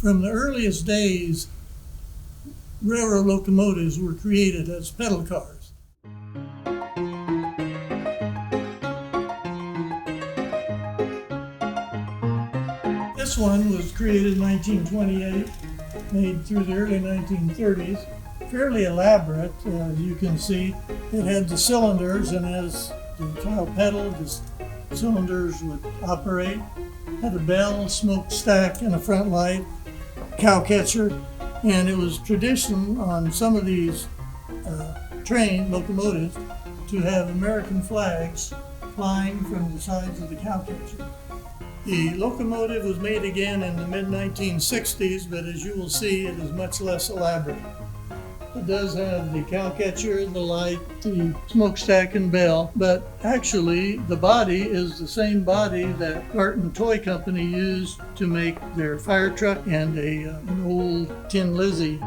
From the earliest days, railroad locomotives were created as pedal cars. This one was created in 1928, made through the early 1930s. Fairly elaborate, as you can see. It had the cylinders, and as the child pedaled, the cylinders would operate. Had a bell, smokestack, and a front light, cow catcher, and it was tradition on some of these train locomotives to have American flags flying from the sides of the cow catcher. The locomotive was made again in the mid-1960s, but as you will see, it is much less elaborate. It does have the cow catcher, the light, the smokestack and bell, but actually the body is the same body that Garton Toy Company used to make their fire truck and an old Tin Lizzie.